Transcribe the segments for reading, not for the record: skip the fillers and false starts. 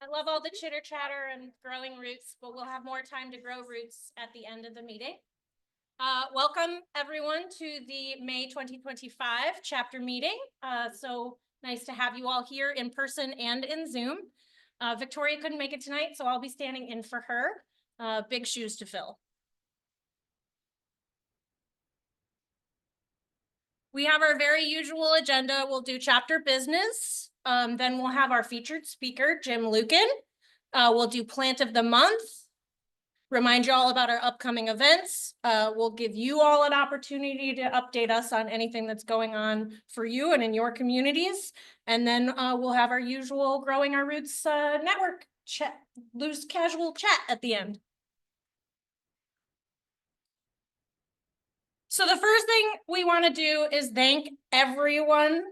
I love all the chitter chatter and growing roots, but we'll have more time to grow roots at the end of the meeting. Welcome everyone to the May 2025 chapter meeting. So nice to have you all here in person and in Zoom. Victoria couldn't make it tonight, so I'll be standing in for her. Big shoes to fill. We have our very usual agenda. We'll do chapter business. Then we'll have our featured speaker, Jim Luken. We'll do plant of the month. Remind you all about our upcoming events. We'll give you all an opportunity to update us on anything that's going on for you and in your communities. And then we'll have our usual Growing Our Roots network chat, loose casual chat at the end. So the first thing we want to do is thank everyone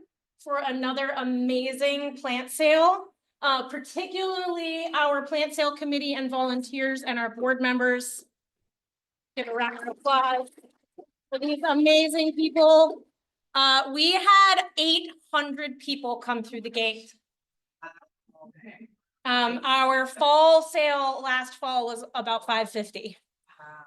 for another amazing plant sale. Particularly our plant sale committee and volunteers and our board members. Give a round of applause for these amazing people. We had 800 people come through the gate. Our fall sale last fall was about 550.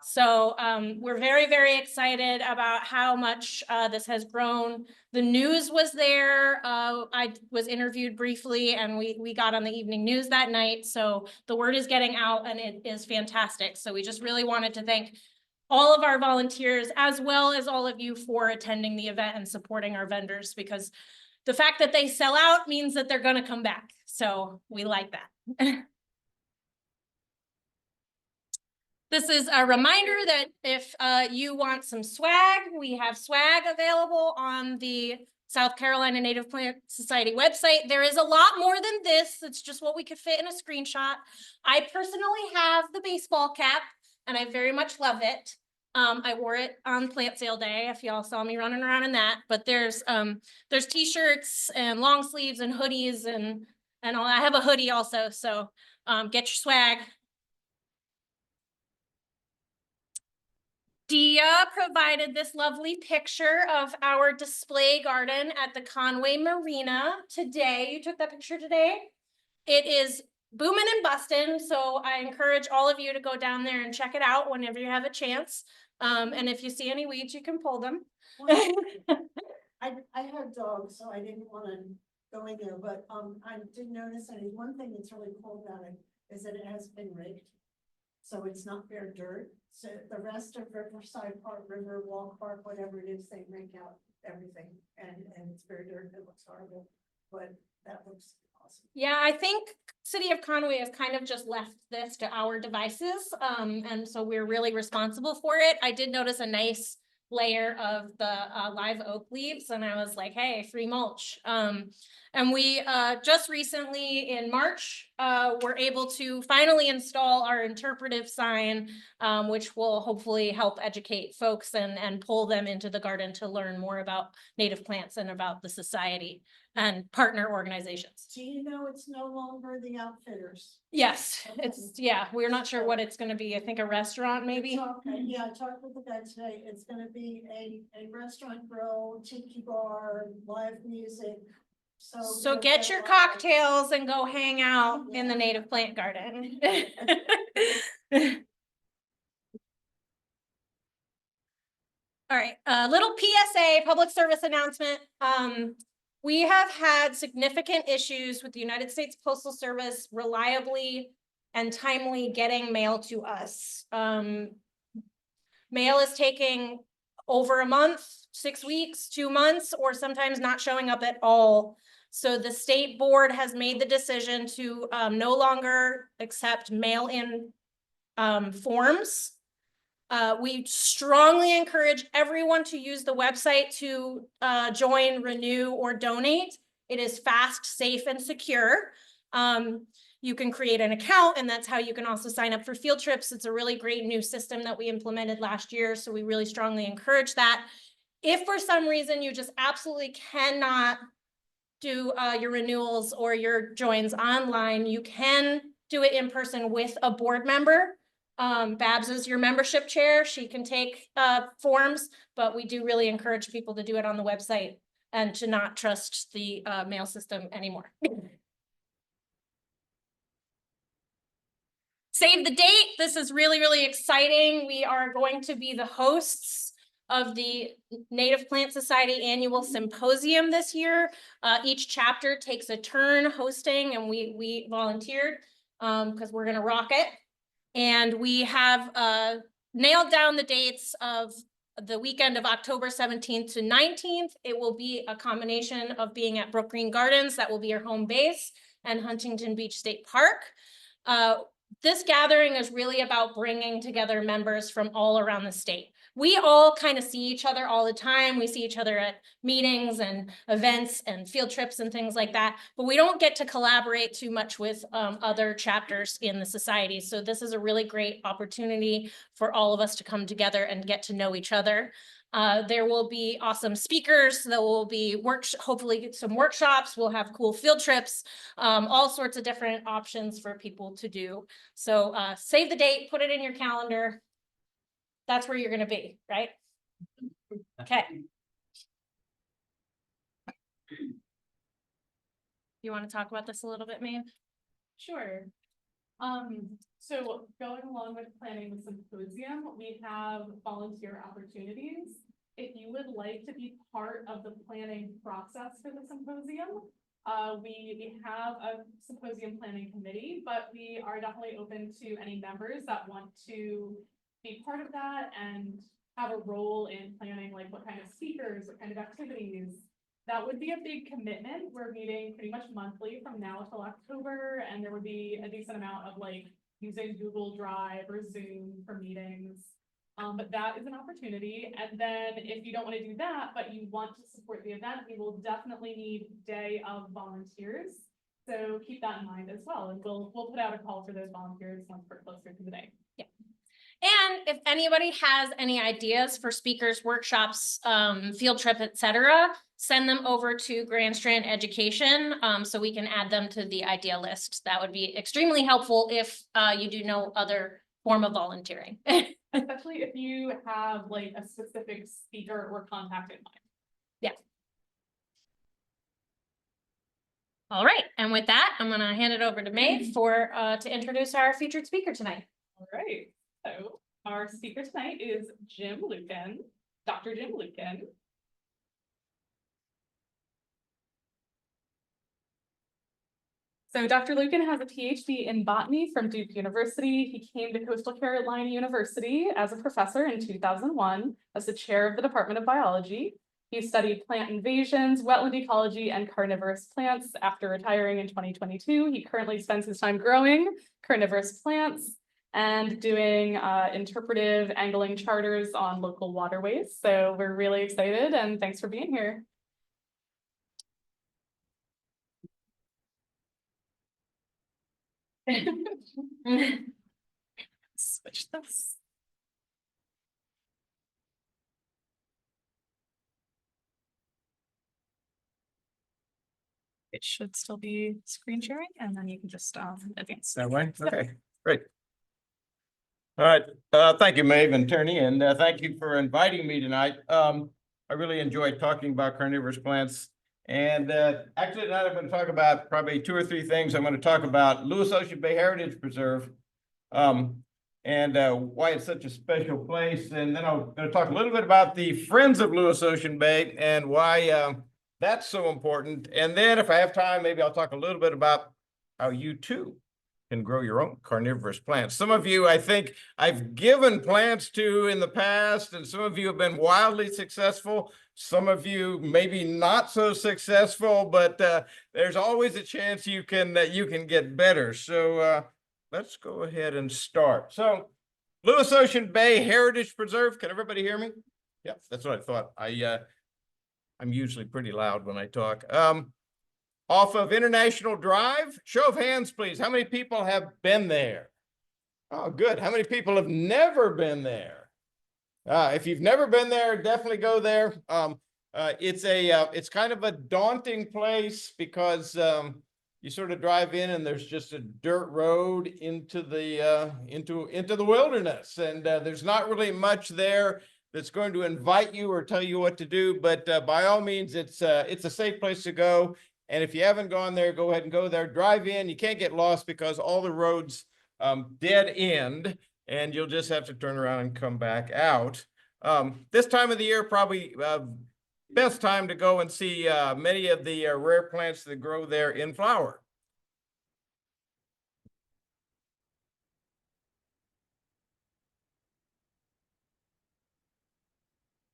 So we're very, very excited about how much this has grown. The news was there. I was interviewed briefly and we got on the evening news that night. So the word is getting out and it is fantastic. So we just really wanted to thank all of our volunteers as well as all of you for attending the event and supporting our vendors, because the fact that they sell out means that they're going to come back. So we like that. This is a reminder that if you want some swag, we have swag available on the South Carolina Native Plant Society website. There is a lot more than this. It's just what we could fit in a screenshot. I personally have the baseball cap and I very much love it. I wore it on plant sale day if y'all saw me running around in that, but there's t-shirts and long sleeves and hoodies and all. I have a hoodie also, so get your swag. Dia provided this lovely picture of our display garden at the Conway Marina today. You took that picture today? It is booming and busting, so I encourage all of you to go down there and check it out whenever you have a chance. And if you see any weeds, you can pull them. I have dogs, so I didn't want to go in there, but I did notice that one thing that's really cool about it is that it has been raked. So it's not bare dirt. So the rest of Riverside Park, Riverwalk Park, whatever it is, they rake out everything and it's bare dirt. It looks horrible, but that looks awesome. Yeah, I think City of Conway has kind of just left this to our devices. And so we're really responsible for it. I did notice a nice layer of the live oak leaves and I was like, hey, free mulch. And we just recently in March were able to finally install our interpretive sign, which will hopefully help educate folks and pull them into the garden to learn more about native plants and about the society and partner organizations. Do you know it's no longer the Outfitters? Yes, Okay. yeah, we're not sure what it's going to be. I think a restaurant maybe. Okay. Yeah, I talked with the guy today. It's going to be a restaurant, grill, tiki bar, live music. So get your cocktails and go hang out in the native plant garden. All right, a little PSA, public service announcement. We have had significant issues with the United States Postal Service reliably and timely getting mail to us. Mail is taking over a month, 6 weeks, 2 months, or sometimes not showing up at all. So the state board has made the decision to no longer accept mail-in forms. We strongly encourage everyone to use the website to join, renew, or donate. It is fast, safe, and secure. You can create an account, and that's how you can also sign up for field trips. It's a really great new system that we implemented last year, so we really strongly encourage that. If for some reason you just absolutely cannot do your renewals or your joins online, you can do it in person with a board member. Babs is your membership chair. She can take forms, but we do really encourage people to do it on the website and to not trust the mail system anymore. Save the date. This is really, really exciting. We are going to be the hosts of the Native Plant Society Annual Symposium this year. Each chapter takes a turn hosting, and we volunteered because we're gonna rock it. And we have nailed down the dates of the weekend of October 17th to 19th. It will be a combination of being at Brook Green Gardens, that will be your home base, and Huntington Beach State Park. This gathering is really about bringing together members from all around the state. We all kind of see each other all the time. We see each other at meetings and events and field trips and things like that, but we don't get to collaborate too much with other chapters in the society. So this is a really great opportunity for all of us to come together and get to know each other. There will be awesome speakers. There will be hopefully some workshops. We'll have cool field trips, all sorts of different options for people to do. So save the date, put it in your calendar. That's where you're going to be, right? Okay. You want to talk about this a little bit, Maeve? Sure. So going along with planning the symposium, we have volunteer opportunities. If you would like to be part of the planning process for the symposium, we have a symposium planning committee, but we are definitely open to any members that want to be part of that and have a role in planning, like what kind of speakers, what kind of activities. That would be a big commitment. We're meeting pretty much monthly from now till October, and there would be a decent amount of like using Google Drive or Zoom for meetings. But that is an opportunity. And then if you don't want to do that, but you want to support the event, we will definitely need day of volunteers. So keep that in mind as well. And we'll put out a call for those volunteers once we're closer to the day. Yeah. And if anybody has any ideas for speakers, workshops, field trip, etc., send them over to Grand Strand Education so we can add them to the idea list. That would be extremely helpful if you do no other form of volunteering. Especially if you have like a specific speaker or contact in mind. Yeah. All right, and with that, I'm gonna hand it over to Maeve for to introduce our featured speaker tonight. All right, so our speaker tonight is Jim Luken, Dr. Jim Luken. So Dr. Luken has a PhD in botany from Duke University. He came to Coastal Carolina University as a professor in 2001 as the chair of the Department of Biology. He studied plant invasions, wetland ecology, and carnivorous plants. After retiring in 2022, he currently spends his time growing carnivorous plants and doing interpretive angling charters on local waterways. So we're really excited, and thanks for being here. Switch this. It should still be screen sharing, and then you can just advance. That way? Okay, great. All right, thank you, Maeve and Turney, and thank you for inviting me tonight. I really enjoyed talking about carnivorous plants. And actually tonight I'm going to talk about probably 2 or 3 things. I'm going to talk about Lewis Ocean Bay Heritage Preserve and why it's such a special place. And then I'm going to talk a little bit about the Friends of Lewis Ocean Bay and why that's so important. And then if I have time, maybe I'll talk a little bit about how you too can grow your own carnivorous plants. Some of you, I think I've given plants to in the past, and some of you have been wildly successful. Some of you maybe not so successful, but there's always a chance you can get better. So let's go ahead and start. So Lewis Ocean Bay Heritage Preserve. Can everybody hear me? Yeah, that's what I thought. I'm usually pretty loud when I talk. Off of International Drive. Show of hands, please. How many people have been there? Oh, good. How many people have never been there? If you've never been there, definitely go there. It's kind of a daunting place because you sort of drive in and there's just a dirt road into the into the wilderness, and there's not really much there that's going to invite you or tell you what to do. But by all means, it's a safe place to go. And if you haven't gone there, go ahead and go there. Drive in. You can't get lost because all the roads dead end, and you'll just have to turn around and come back out. This time of the year, probably best time to go and see many of the rare plants that grow there in flower.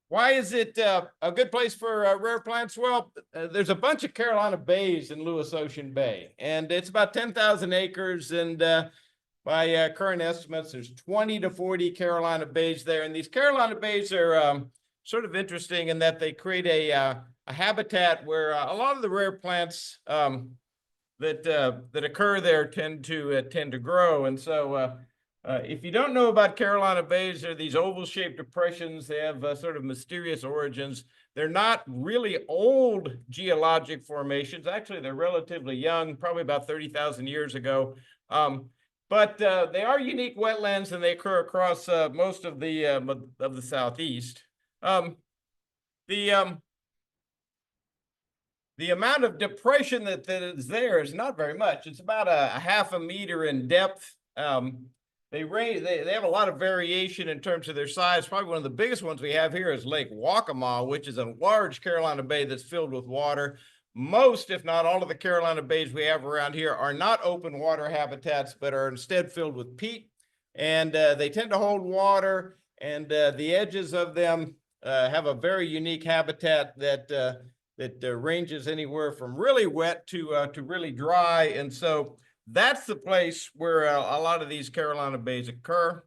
Why is it a good place for rare plants? Well, there's a bunch of Carolina bays in Lewis Ocean Bay, and it's about 10,000 acres. And by current estimates, there's 20 to 40 Carolina bays there. And these Carolina bays are sort of interesting in that they create a habitat where a lot of the rare plants that occur there tend to grow. And so if you don't know about Carolina bays, they're these oval-shaped depressions. They have sort of mysterious origins. They're not really old geologic formations. Actually, they're relatively young, probably about 30,000 years ago. But they are unique wetlands, and they occur across most of the Southeast. The amount of depression that is there is not very much. It's about a half a meter in depth. They have a lot of variation in terms of their size. Probably one of the biggest ones we have here is Lake Waccamaw, which is a large Carolina bay that's filled with water. Most, if not all, of the Carolina bays we have around here are not open water habitats, but are instead filled with peat. And they tend to hold water, and the edges of them have a very unique habitat that ranges anywhere from really wet to really dry. And so that's the place where a lot of these Carolina bays occur.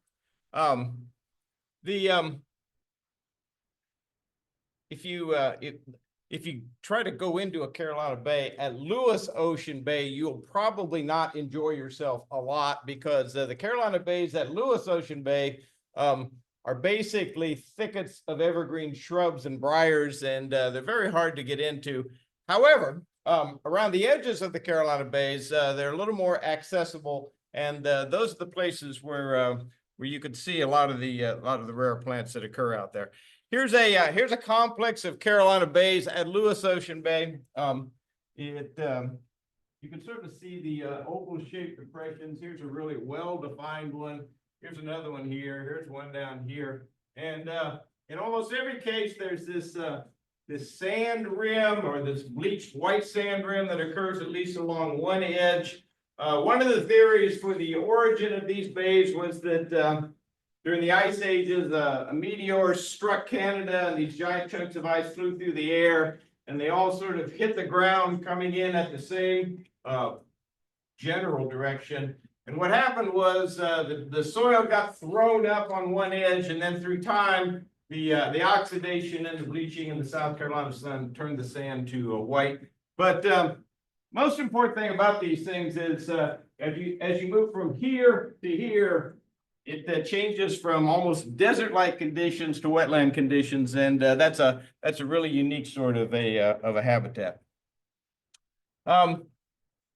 If you try to go into a Carolina bay at Lewis Ocean Bay, you'll probably not enjoy yourself a lot, because the Carolina bays at Lewis Ocean Bay are basically thickets of evergreen shrubs and briars, and they're very hard to get into. However, around the edges of the Carolina bays, they're a little more accessible, and those are the places where you could see a lot of the rare plants that occur out there. Here's a complex of Carolina bays at Lewis Ocean Bay. You can sort of see the oval-shaped depressions. Here's a really well-defined one. Here's another one here. Here's one down here. And in almost every case, there's this sand rim, or this bleached white sand rim, that occurs at least along one edge. One of the theories for the origin of these bays was that during the ice ages, a meteor struck Canada, and these giant chunks of ice flew through the air, and they all sort of hit the ground coming in at the same general direction. And what happened was the soil got thrown up on one edge, and then through time, the oxidation and the bleaching in the South Carolina sun turned the sand to white. But most important thing about these things is as you move from here to here, it changes from almost desert-like conditions to wetland conditions, and that's a really unique sort of a habitat.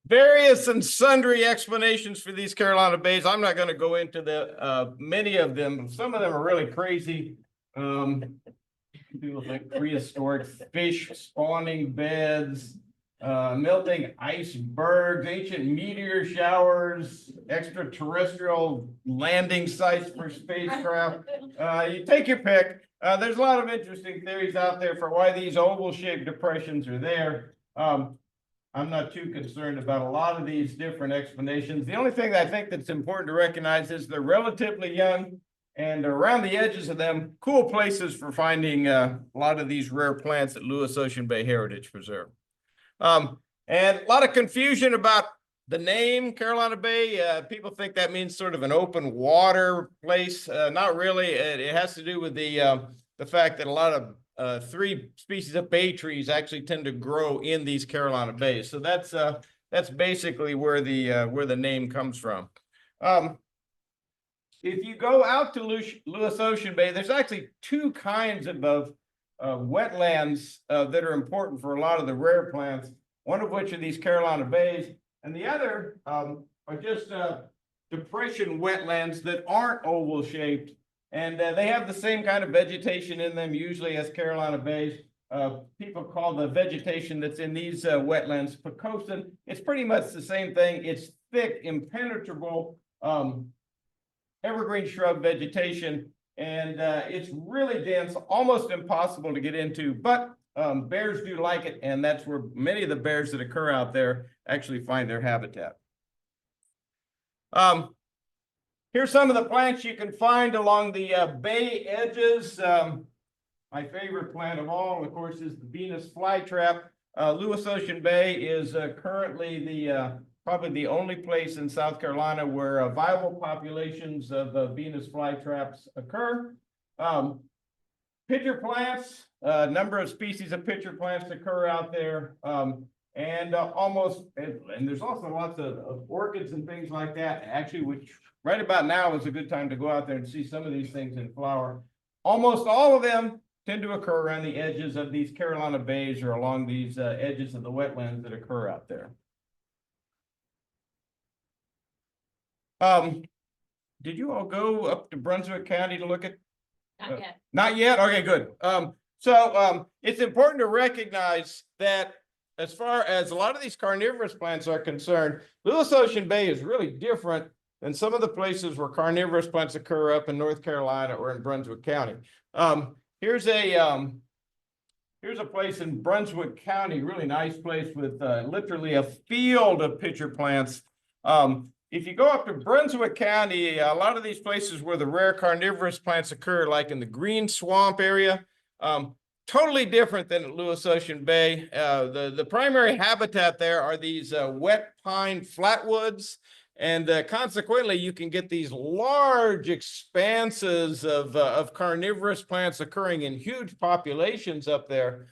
Various and sundry explanations for these Carolina bays. I'm not going to go into the many of them. Some of them are really crazy. People think prehistoric fish spawning beds, melting icebergs, ancient meteor showers, extraterrestrial landing sites for spacecraft. You take your pick. There's a lot of interesting theories out there for why these oval-shaped depressions are there. I'm not too concerned about a lot of these different explanations. The only thing that I think that's important to recognize is they're relatively young, and around the edges of them, cool places for finding a lot of these rare plants at Lewis Ocean Bay Heritage Preserve. And a lot of confusion about the name Carolina Bay. People think that means sort of an open water place. Not really. It has to do with the fact that a lot of three species of bay trees actually tend to grow in these Carolina bays. So that's basically where the name comes from. If you go out to Lewis Ocean Bay, there's actually two kinds of wetlands that are important for a lot of the rare plants, one of which are these Carolina bays, and the other are just depression wetlands that aren't oval shaped, and they have the same kind of vegetation in them usually as Carolina bays. People call the vegetation that's in these wetlands Pocosin. It's pretty much the same thing. It's thick, impenetrable evergreen shrub vegetation, and it's really dense, almost impossible to get into, but bears do like it, and that's where many of the bears that occur out there actually find their habitat. Here's some of the plants you can find along the bay edges. My favorite plant of all, of course, is the Venus flytrap. Lewis Ocean Bay is currently the probably the only place in South Carolina where viable populations of Venus flytraps occur. Pitcher plants, a number of species of pitcher plants occur out there. And there's also lots of orchids and things like that, actually, which right about now is a good time to go out there and see some of these things in flower. Almost all of them tend to occur around the edges of these Carolina bays or along these edges of the wetlands that occur out there. Did you all go up to Brunswick County to look at? Not yet. Not yet? Okay, good. It's important to recognize that as far as a lot of these carnivorous plants are concerned, Lewis Ocean Bay is really different than some of the places where carnivorous plants occur up in North Carolina or in Brunswick County. Here's a place in Brunswick County, really nice place with literally a field of pitcher plants. If you go up to Brunswick County, a lot of these places where the rare carnivorous plants occur, like in the green swamp area, totally different than at Lewis Ocean Bay. The primary habitat there are these wet pine flatwoods, and consequently, you can get these large expanses of carnivorous plants occurring in huge populations up there.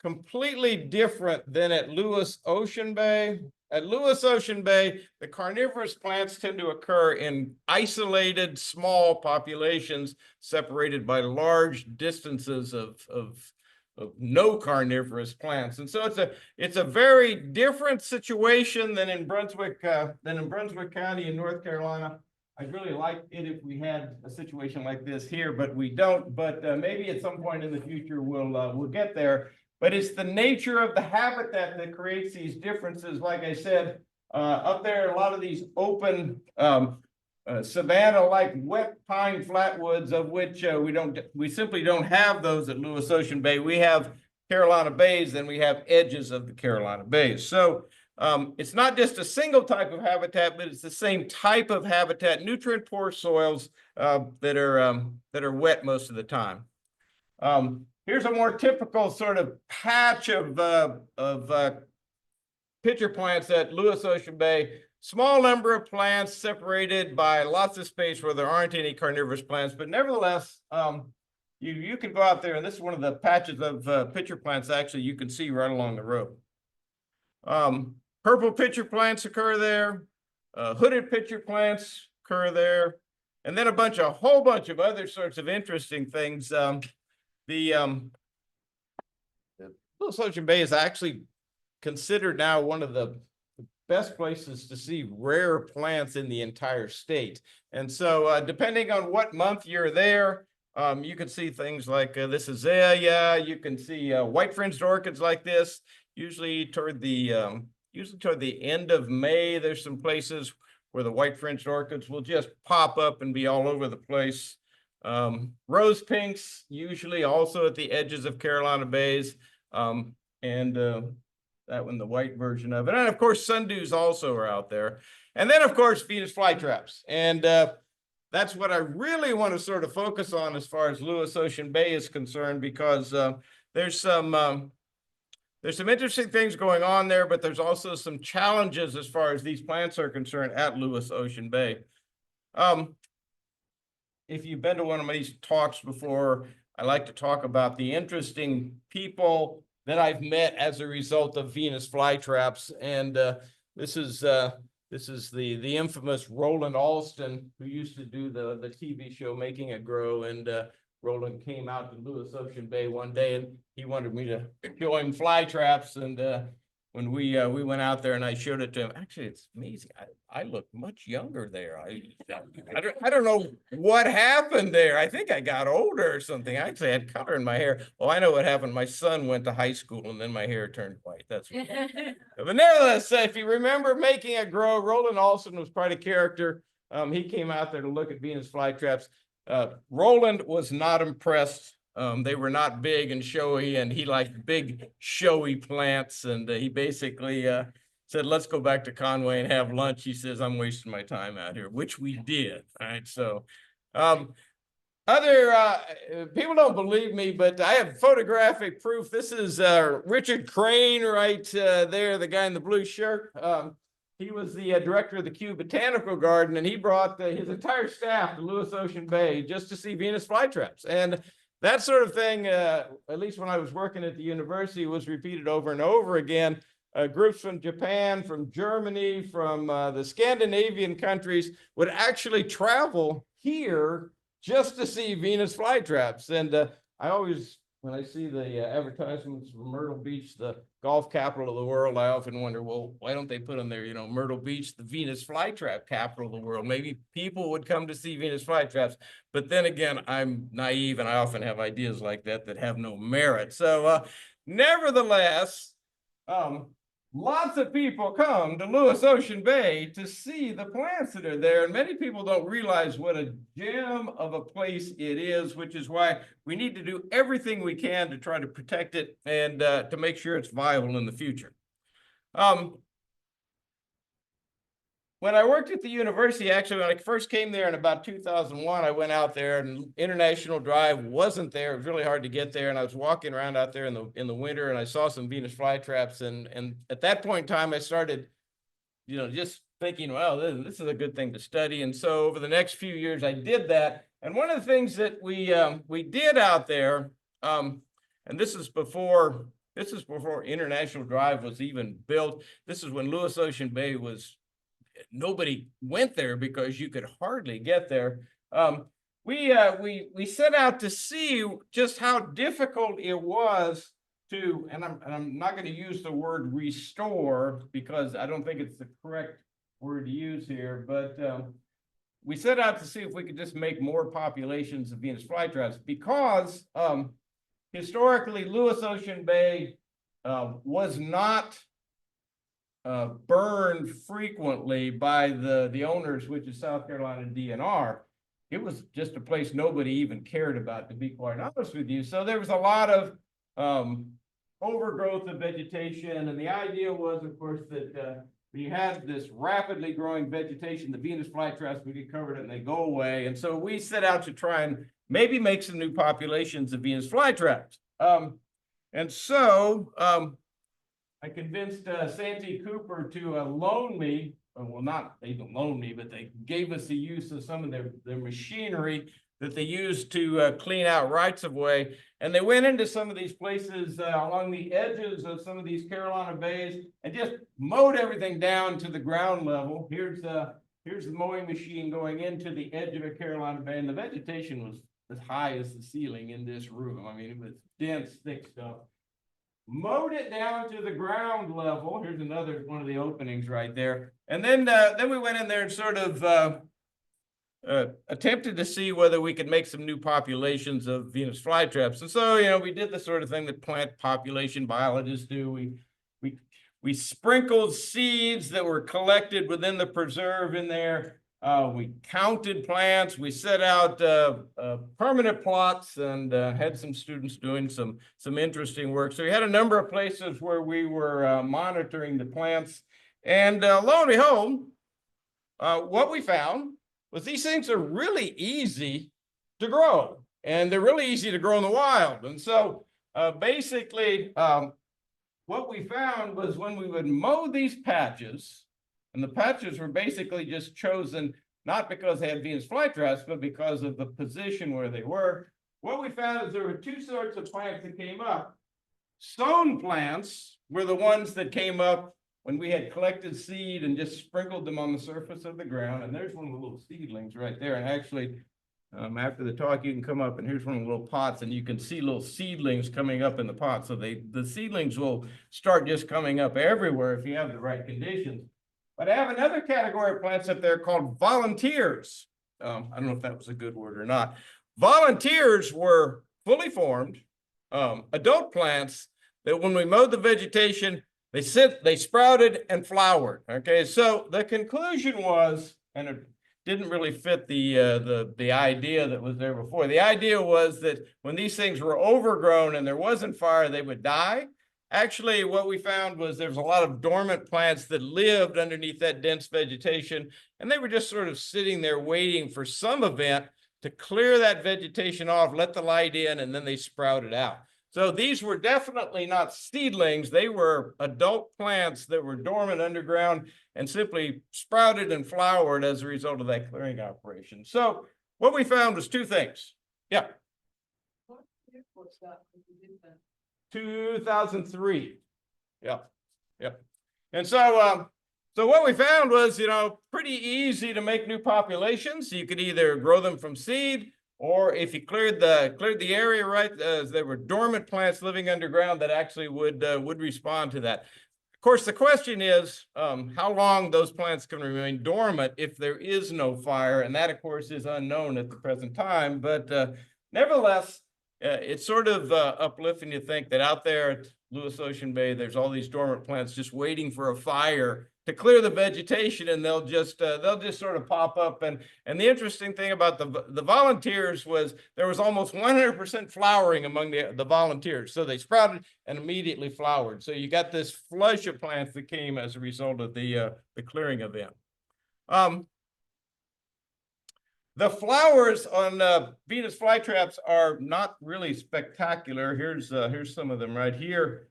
Completely different than at Lewis Ocean Bay. At Lewis Ocean Bay, the carnivorous plants tend to occur in isolated, small populations separated by large distances of no carnivorous plants. And so it's a very different situation than in Brunswick County in North Carolina. I'd really like it if we had a situation like this here, but we don't. But maybe at some point in the future we'll get there. But it's the nature of the habitat that creates these differences. Like I said, up there, a lot of these open savanna-like wet pine flatwoods, of which we simply don't have those at Lewis Ocean Bay. We have Carolina bays, and we have edges of the Carolina bays. So it's not just a single type of habitat, but it's the same type of habitat, nutrient-poor soils that are wet most of the time. Here's a more typical sort of patch of pitcher plants at Lewis Ocean Bay. Small number of plants separated by lots of space where there aren't any carnivorous plants, but nevertheless, you can go out there, and this is one of the patches of pitcher plants actually you can see right along the road. Purple pitcher plants occur there. Hooded pitcher plants occur there, and then a whole bunch of other sorts of interesting things. The Lewis Ocean Bay is actually considered now one of the best places to see rare plants in the entire state. And so depending on what month you're there, you can see things like this azalea. You can see white fringed orchids like this. Usually toward the end of May, there's some places where the white fringed orchids will just pop up and be all over the place. Rose pinks, usually also at the edges of Carolina bays, and that one, the white version of it. And of course, sundews also are out there. And then, of course, Venus flytraps. And that's what I really want to sort of focus on as far as Lewis Ocean Bay is concerned, because there's some interesting things going on there, but there's also some challenges as far as these plants are concerned at Lewis Ocean Bay. If you've been to one of these talks before, I like to talk about the interesting people that I've met as a result of Venus flytraps. And this is the infamous Roland Alston, who used to do the TV show Making It Grow. And Roland came out to Lewis Ocean Bay one day, and he wanted me to show him flytraps. And when we went out there and I showed it to him. Actually, it's amazing. I look much younger there. I don't know what happened there. I think I got older or something. I actually had color in my hair. Oh, I know what happened. My son went to high school and then my hair turned white. That's what but nevertheless, if you remember Making It Grow, Roland Olson was quite a character. He came out there to look at Venus flytraps. Roland was not impressed. They were not big and showy, and he liked big, showy plants. And he basically said, let's go back to Conway and have lunch. He says, I'm wasting my time out here, which we did. All right. So people don't believe me, but I have photographic proof. This is Richard Crane right there, the guy in the blue shirt. He was the director of the Kew Botanical Garden, and he brought his entire staff to Lewis Ocean Bay just to see Venus flytraps. And that sort of thing, at least when I was working at the university, was repeated over and over again. Groups from Japan, from Germany, from the Scandinavian countries would actually travel here just to see Venus flytraps. And I always, when I see the advertisements for Myrtle Beach, the golf capital of the world, I often wonder, well, why don't they put on there, Myrtle Beach, the Venus flytrap capital of the world? Maybe people would come to see Venus flytraps. But then again, I'm naive and I often have ideas like that have no merit. So nevertheless, lots of people come to Lewis Ocean Bay to see the plants that are there, and many people don't realize what a gem of a place it is, which is why we need to do everything we can to try to protect it and to make sure it's viable in the future. When I worked at the university, actually, when I first came there in about 2001, I went out there and International Drive wasn't there. It was really hard to get there. And I was walking around out there in the winter and I saw some Venus flytraps. And at that point in time, I started, just thinking, well, this is a good thing to study. And so over the next few years, I did that. And one of the things that we did out there, and this is before International Drive was even built. This is when Lewis Ocean Bay nobody went there because you could hardly get there. We set out to see just how difficult it was to, and I'm not going to use the word restore because I don't think it's the correct word to use here, but we set out to see if we could just make more populations of Venus flytraps because historically Lewis Ocean Bay was not burned frequently by the owners, which is South Carolina DNR. It was just a place nobody even cared about, to be quite honest with you. So there was a lot of overgrowth of vegetation, and the idea was, of course, that when you had this rapidly growing vegetation, the Venus flytraps would get covered and they go away. And so we set out to try and maybe make some new populations of Venus flytraps. And so I convinced Santee Cooper to loan me, well, not even loan me, but they gave us the use of some of their machinery that they used to clean out rights of way. And they went into some of these places along the edges of some of these Carolina bays and just mowed everything down to the ground level. Here's the mowing machine going into the edge of a Carolina bay, and the vegetation was as high as the ceiling in this room. I mean, it was dense, thick stuff. Mowed it down to the ground level. Here's another one of the openings right there. And then we went in there and sort of attempted to see whether we could make some new populations of Venus flytraps. And so, we did the sort of thing that plant population biologists do. We sprinkled seeds that were collected within the preserve in there. We counted plants. We set out permanent plots and had some students doing some interesting work. So we had a number of places where we were monitoring the plants. And lo and behold, what we found was these things are really easy to grow. And they're really easy to grow in the wild. And so basically, what we found was when we would mow these patches, and the patches were basically just chosen not because they had Venus flytraps, but because of the position where they were. What we found is there were two sorts of plants that came up. Sown plants were the ones that came up when we had collected seed and just sprinkled them on the surface of the ground. And there's one of the little seedlings right there. And actually, After the talk, you can come up and here's one of the little pots and you can see little seedlings coming up in the pot. So the seedlings will start just coming up everywhere if you have the right conditions. But I have another category of plants up there called volunteers. I don't know if that was a good word or not. Volunteers were fully formed, adult plants that when we mowed the vegetation, they sprouted and flowered. Okay, so the conclusion was, and it didn't really fit the idea that was there before. The idea was that when these things were overgrown and there wasn't fire, they would die. Actually, what we found was there's a lot of dormant plants that lived underneath that dense vegetation, and they were just sort of sitting there waiting for some event to clear that vegetation off, let the light in, and then they sprouted out. So these were definitely not seedlings. They were adult plants that were dormant underground and simply sprouted and flowered as a result of that clearing operation. So what we found was two things. Yeah. What year was that when you did that? 2003. Yep. And so, so what we found was, pretty easy to make new populations. You could either grow them from seed, or if you cleared the area right, there were dormant plants living underground that actually would respond to that. Of course, the question is how long those plants can remain dormant if there is no fire, and that, of course, is unknown at the present time. But nevertheless, it's sort of uplifting to think that out there at Lewis Ocean Bay, there's all these dormant plants just waiting for a fire to clear the vegetation, and they'll just sort of pop up. And the interesting thing about the volunteers was there was almost 100% flowering among the volunteers. So they sprouted and immediately flowered. So you got this flush of plants that came as a result of the clearing event. The flowers on Venus flytraps are not really spectacular. Here's some of them right here.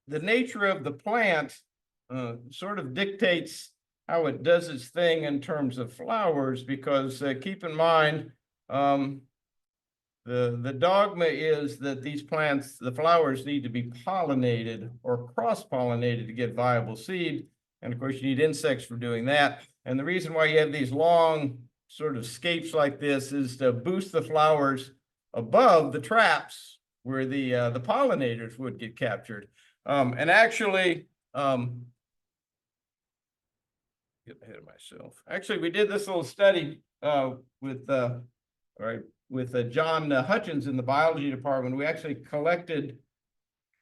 The nature of the plant sort of dictates how it does its thing in terms of flowers, because keep in mind, the dogma is that these plants, the flowers need to be pollinated or cross-pollinated to get viable seed. And of course, you need insects for doing that. And the reason why you have these long sort of scapes like this is to boost the flowers above the traps where the pollinators would get captured. And actually, get ahead of myself. Actually, we did this little study with John Hutchins in the biology department. We actually collected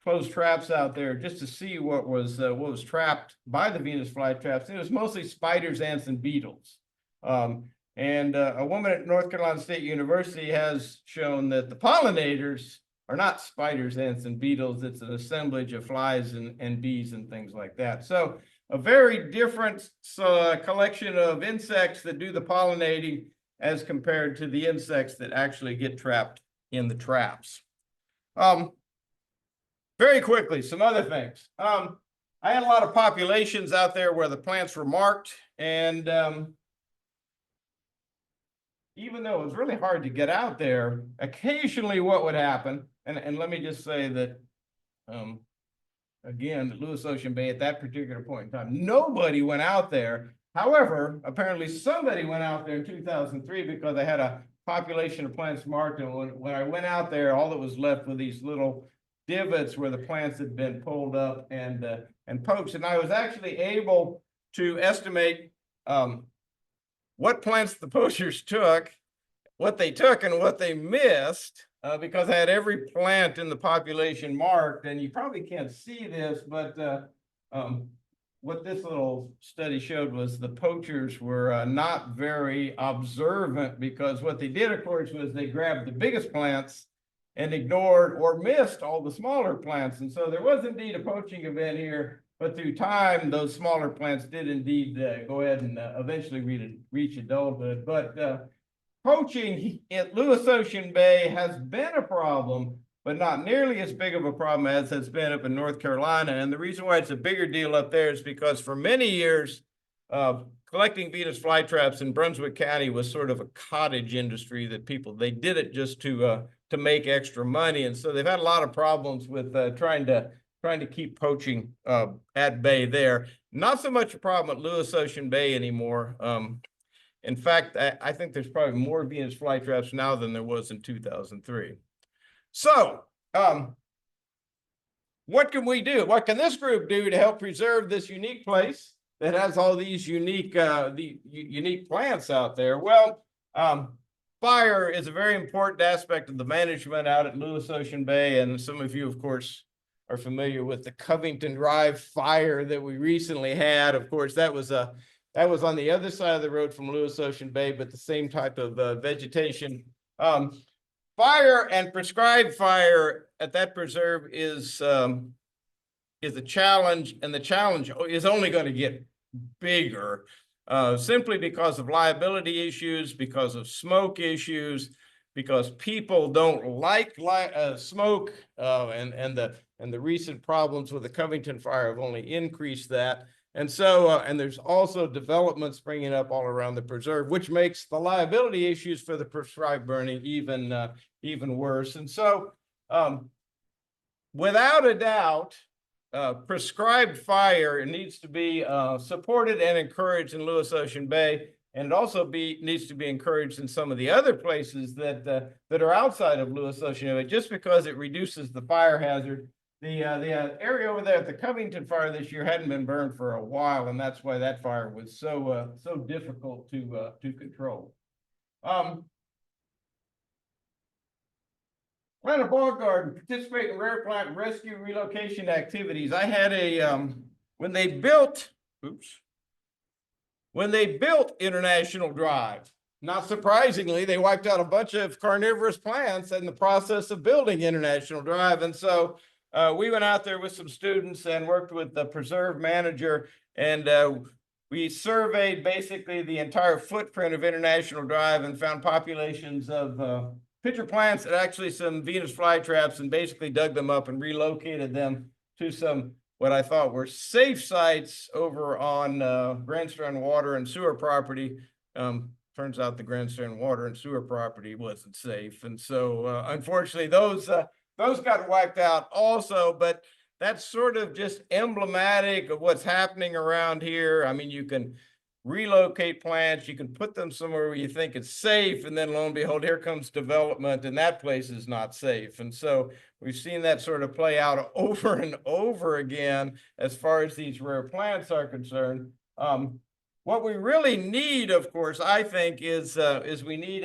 closed traps out there just to see what was trapped by the Venus flytraps. It was mostly spiders, ants, and beetles. And a woman at North Carolina State University has shown that the pollinators are not spiders, ants, and beetles. It's an assemblage of flies and bees and things like that. So a very different collection of insects that do the pollinating as compared to the insects that actually get trapped in the traps. Very quickly, some other things. I had a lot of populations out there where the plants were marked, and even though it was really hard to get out there, occasionally what would happen, and let me just say that, again, at Lewis Ocean Bay at that particular point in time, nobody went out there. However, apparently somebody went out there in 2003 because I had a population of plants marked, and when I went out there, all that was left were these little divots where the plants had been pulled up and poached. And I was actually able to estimate what plants the poachers took, what they took and what they missed, because I had every plant in the population marked. And you probably can't see this, but what this little study showed was the poachers were not very observant, because what they did, of course, was they grabbed the biggest plants and ignored or missed all the smaller plants. And so there was indeed a poaching event here, but through time, those smaller plants did indeed go ahead and eventually reach adulthood. But poaching at Lewis Ocean Bay has been a problem, but not nearly as big of a problem as has been up in North Carolina. And the reason why it's a bigger deal up there is because for many years, collecting Venus flytraps in Brunswick County was sort of a cottage industry that they did it just to make extra money. And so they've had a lot of problems with trying to trying to keep poaching at bay there. Not so much a problem at Lewis Ocean Bay anymore. In fact, I think there's probably more Venus flytraps now than there was in 2003. So, what can we do? What can this group do to help preserve this unique place that has all these unique plants out there? Well, fire is a very important aspect of the management out at Lewis Ocean Bay, and some of you, of course, are familiar with the Covington Drive fire that we recently had. Of course, that was on the other side of the road from Lewis Ocean Bay, but the same type of vegetation. Fire and prescribed fire at that preserve is a challenge, and the challenge is only going to get bigger, simply because of liability issues, because of smoke issues, because people don't like smoke, and the recent problems with the Covington fire have only increased that. And so, and there's also development springing up all around the preserve, which makes the liability issues for the prescribed burning even worse. And so, without a doubt, prescribed fire needs to be supported and encouraged in Lewis Ocean Bay, and it also needs to be encouraged in some of the other places that are outside of Lewis Ocean Bay, just because it reduces the fire hazard. The area over there at the Covington fire this year hadn't been burned for a while, and that's why that fire was so difficult to control. Plant a bog garden, participate in rare plant rescue relocation activities. I had when they built International Drive, not surprisingly, they wiped out a bunch of carnivorous plants in the process of building International Drive. And so we went out there with some students and worked with the preserve manager, and we surveyed basically the entire footprint of International Drive and found populations of pitcher plants and actually some Venus flytraps, and basically dug them up and relocated them to some what I thought were safe sites over on Grand Strand water and sewer property. Turns out the Grand Strand water and sewer property wasn't safe, and so unfortunately those got wiped out also. But that's sort of just emblematic of what's happening around here. I mean, you can relocate plants, you can put them somewhere where you think it's safe, and then lo and behold, here comes development, and that place is not safe. And so we've seen that sort of play out over and over again as far as these rare plants are concerned. What we really need, of course, I think, is we need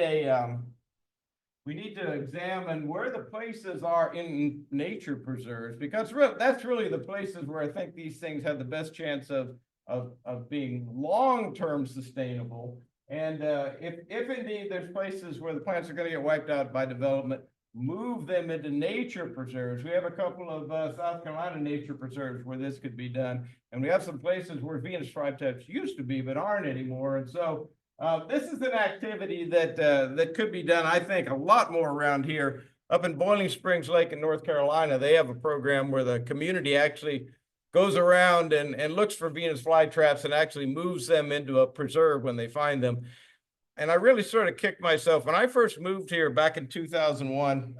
to examine where the places are in nature preserves, because that's really the places where I think these things have the best chance of being long-term sustainable. And if indeed there's places where the plants are going to get wiped out by development, move them into nature preserves. We have a couple of South Carolina nature preserves where this could be done, and we have some places where Venus flytraps used to be but aren't anymore. And so this is an activity that could be done, I think, a lot more around here. Up in Boiling Springs Lake in North Carolina, they have a program where the community actually goes around and looks for Venus flytraps and actually moves them into a preserve when they find them. And I really sort of kicked myself. When I first moved here back in 2001,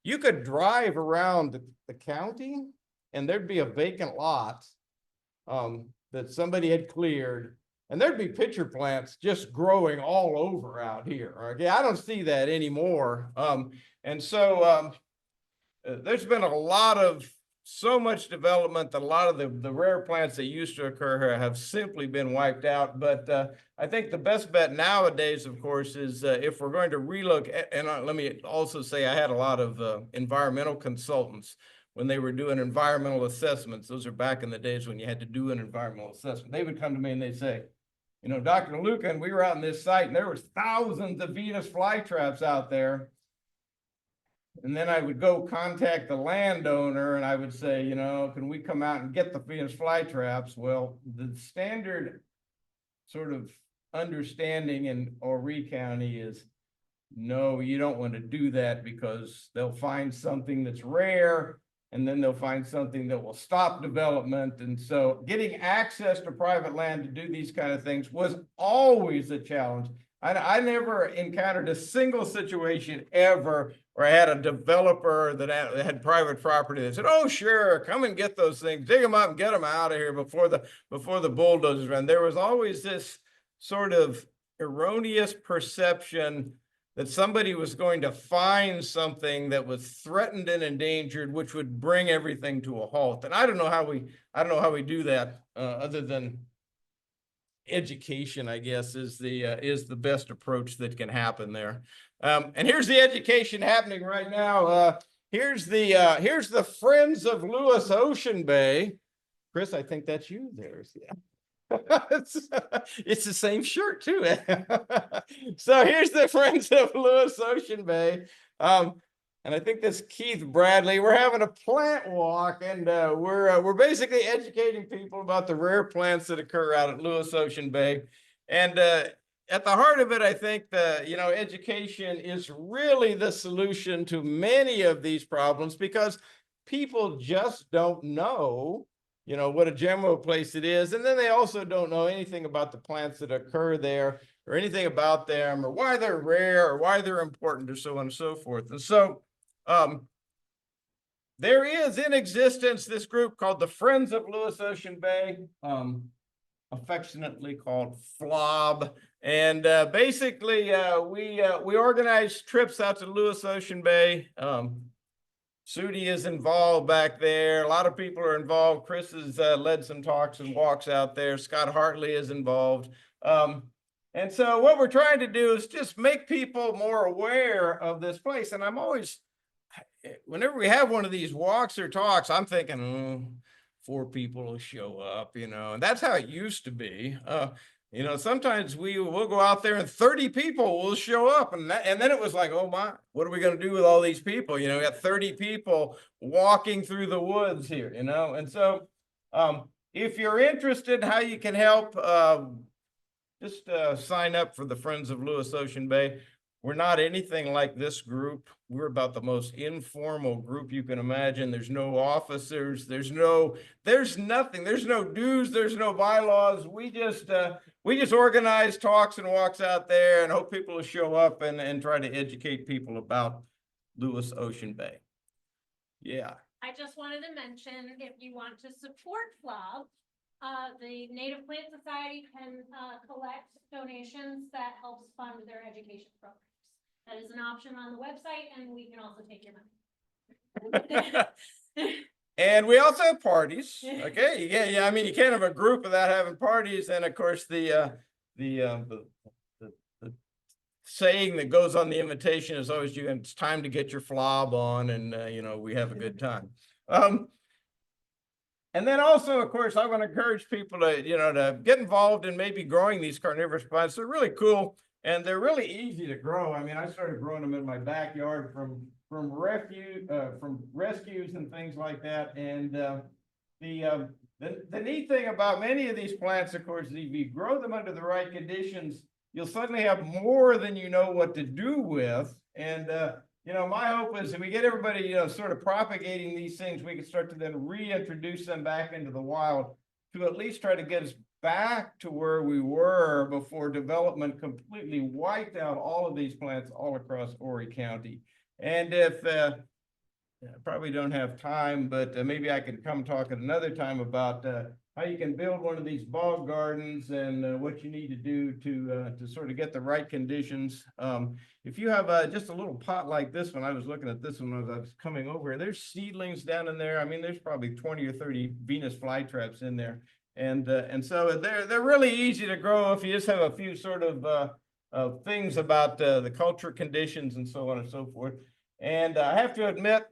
you could drive around the county and there'd be a vacant lot that somebody had cleared, and there'd be pitcher plants just growing all over out here. Okay, I don't see that anymore. And so there's been so much development that a lot of the rare plants that used to occur here have simply been wiped out. But I think the best bet nowadays, of course, is if we're going to relocate, and let me also say I had a lot of environmental consultants when they were doing environmental assessments. Those are back in the days when you had to do an environmental assessment. They would come to me and they'd say, you know, Dr. Luken, we were out on this site and there was thousands of Venus flytraps out there. And then I would go contact the landowner and I would say, you know, can we come out and get the Venus flytraps? Well, the standard sort of understanding in Horry County is, no, you don't want to do that because they'll find something that's rare and then they'll find something that will stop development. And so getting access to private land to do these kind of things was always a challenge. I never encountered a single situation ever where I had a developer that had private property that said, "Oh, sure, come and get those things, dig them up and get them out of here before the bulldozers run." There was always this sort of erroneous perception that somebody was going to find something that was threatened and endangered, which would bring everything to a halt. And I don't know how we do that, other than education, I guess, is the best approach that can happen there. And here's the education happening right now. Here's the Friends of Lewis Ocean Bay. Chris, I think that's you there. Yeah. It's the same shirt too. So here's the Friends of Lewis Ocean Bay. And I think that's Keith Bradley. We're having a plant walk, and we're basically educating people about the rare plants that occur out at Lewis Ocean Bay. And at the heart of it, I think education is really the solution to many of these problems, because people just don't know, what a gemo place it is. And then they also don't know anything about the plants that occur there, or anything about them, or why they're rare, or why they're important, or so on and so forth. And so there is in existence this group called the Friends of Lewis Ocean Bay, affectionately called FLOB. And basically, we organize trips out to Lewis Ocean Bay. Sudi is involved back there. A lot of people are involved. Chris has led some talks and walks out there. Scott Hartley is involved. And so what we're trying to do is just make people more aware of this place. And I'm always, whenever we have one of these walks or talks, I'm thinking, 4 people will show up, and that's how it used to be. Sometimes we'll go out there and 30 people will show up, and then it was like, oh my, what are we going to do with all these people? We got 30 people walking through the woods here, and so if you're interested in how you can help, just sign up for the Friends of Lewis Ocean Bay. We're not anything like this group. We're about the most informal group you can imagine. There's no officers. There's nothing. There's no dues. There's no bylaws. We just organize talks and walks out there and hope people will show up and try to educate people about Lewis Ocean Bay. Yeah. I just wanted to mention, if you want to support FLOB, the Native Plant Society can collect donations that helps fund their education programs. That is an option on the website, and we can also take your money. And we also have parties. Okay, yeah. I mean, you can't have a group without having parties. And of course, the saying that goes on the invitation is always, it's time to get your FLOB on, and we have a good time. And then also, of course, I want to encourage people to get involved in maybe growing these carnivorous plants. They're really cool, and they're really easy to grow. I mean, I started growing them in my backyard from rescues and things like that. And the neat thing about many of these plants, of course, is if you grow them under the right conditions, you'll suddenly have more than you know what to do with. And my hope is if we get everybody, sort of propagating these things, we can start to then reintroduce them back into the wild to at least try to get us back to where we were before development completely wiped out all of these plants all across Horry County. And if I probably don't have time, but maybe I could come talk at another time about how you can build one of these bog gardens and what you need to do to sort of get the right conditions. If you have just a little pot like this one, I was looking at this one as I was coming over, there's seedlings down in there. I mean, there's probably 20 or 30 Venus flytraps in there. And so they're really easy to grow if you just have a few sort of things about the culture conditions and so on and so forth. And I have to admit,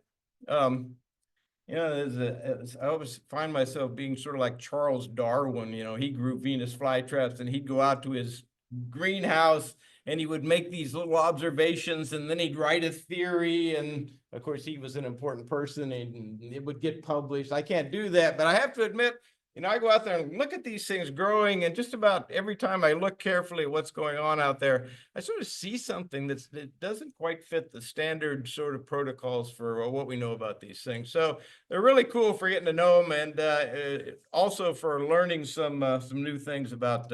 I always find myself being sort of like Charles Darwin. He grew Venus flytraps, and he'd go out to his greenhouse and he would make these little observations, and then he'd write a theory. And of course, he was an important person, and it would get published. I can't do that, but I have to admit, I go out there and look at these things growing, and just about every time I look carefully at what's going on out there, I sort of see something that doesn't quite fit the standard sort of protocols for what we know about these things. So they're really cool for getting to know them, and also for learning some new things about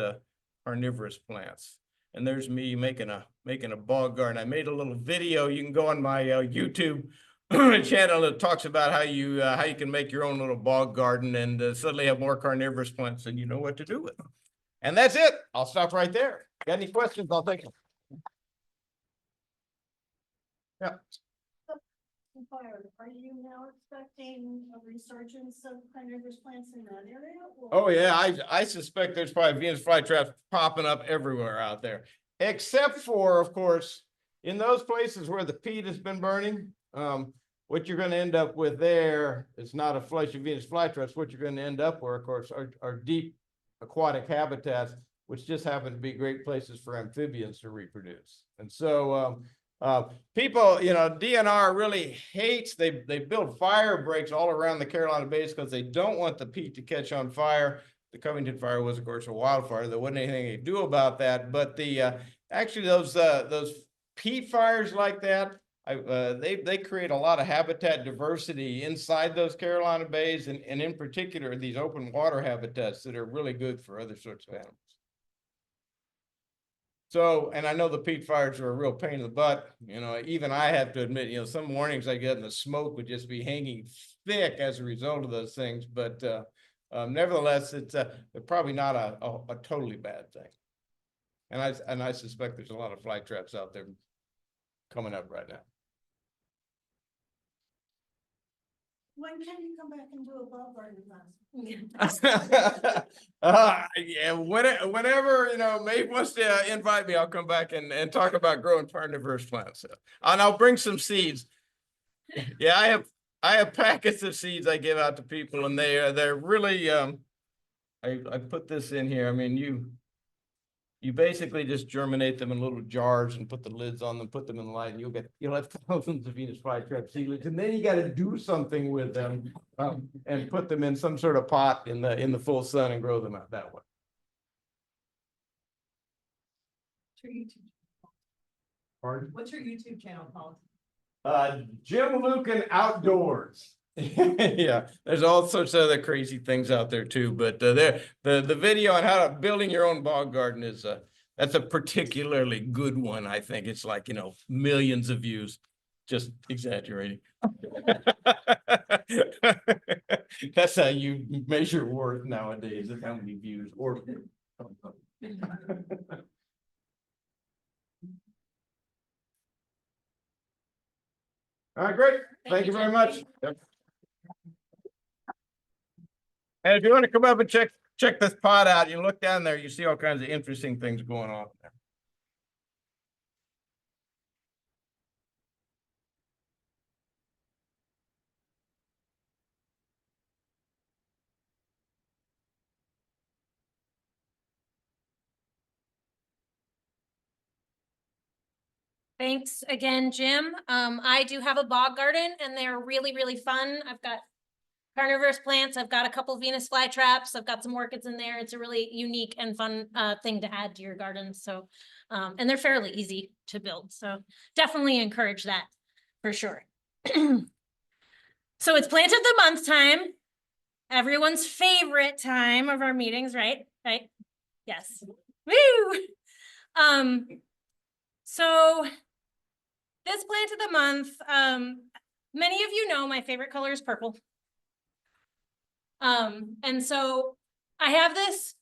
carnivorous plants. And there's me making a bog garden. I made a little video. You can go on my YouTube channel that talks about how you can make your own little bog garden and suddenly have more carnivorous plants and you know what to do with them. And that's it. I'll stop right there. Got any questions? I'll take them. Yeah. Are you now expecting a resurgence of carnivorous plants in that area? or- Oh, yeah, I suspect there's probably Venus flytraps popping up everywhere out there. Except for, of course, in those places where the peat has been burning, what you're gonna end up with there is not a flush of Venus flytraps. What you're gonna end up with, of course, are deep aquatic habitats, which just happen to be great places for amphibians to reproduce. And so, people, you know, DNR really hates, they build fire breaks all around the Carolina Bays because they don't want the peat to catch on fire. The Covington fire was, of course, a wildfire. There wasn't anything they could do about that. But the actually those peat fires like that, they create a lot of habitat diversity inside those Carolina Bays, and in particular these open water habitats that are really good for other sorts of animals. So, and I know the peat fires are a real pain in the butt. You know, even I have to admit, you know, some mornings I get and the smoke would just be hanging thick as a result of those things. But nevertheless, it's probably not a totally bad thing. And I suspect there's a lot of fly traps out there coming up right now. When can you come back and do a bog garden class? Yeah, whenever, you know, Maeve wants to invite me, I'll come back and talk about growing carnivorous plants. And I'll bring some seeds. Yeah, I have packets of seeds I give out to people, and they're really I put this in here. I mean, you basically just germinate them in little jars and put the lids on them, put them in light, and you'll have thousands of Venus flytrap seedlings, and then you got to do something with them and put them in some sort of pot in the full sun and grow them out that way. Pardon? What's your YouTube channel called? Jim Luken Outdoors. Yeah, there's all sorts of other crazy things out there too, but the video on how to building your own bog garden is that's a particularly good one. I think it's like, you know, millions of views. Just exaggerating. That's how you measure worth nowadays, is how many views or all right, great. Thank you very much. Yep. And if you want to come up and check this pot out, you look down there, you see all kinds of interesting things going on there. Thanks again, Jim. I do have a bog garden and they're really, really fun. I've got carnivorous plants. I've got a couple of Venus flytraps. I've got some orchids in there. It's a really unique and fun thing to add to your garden. So, and they're fairly easy to build. So definitely encourage that for sure. So it's plant of the month time. Everyone's favorite time of our meetings, right? Right? Yes. Woo! So this plant of the month, many of you know my favorite color is purple. And so I have this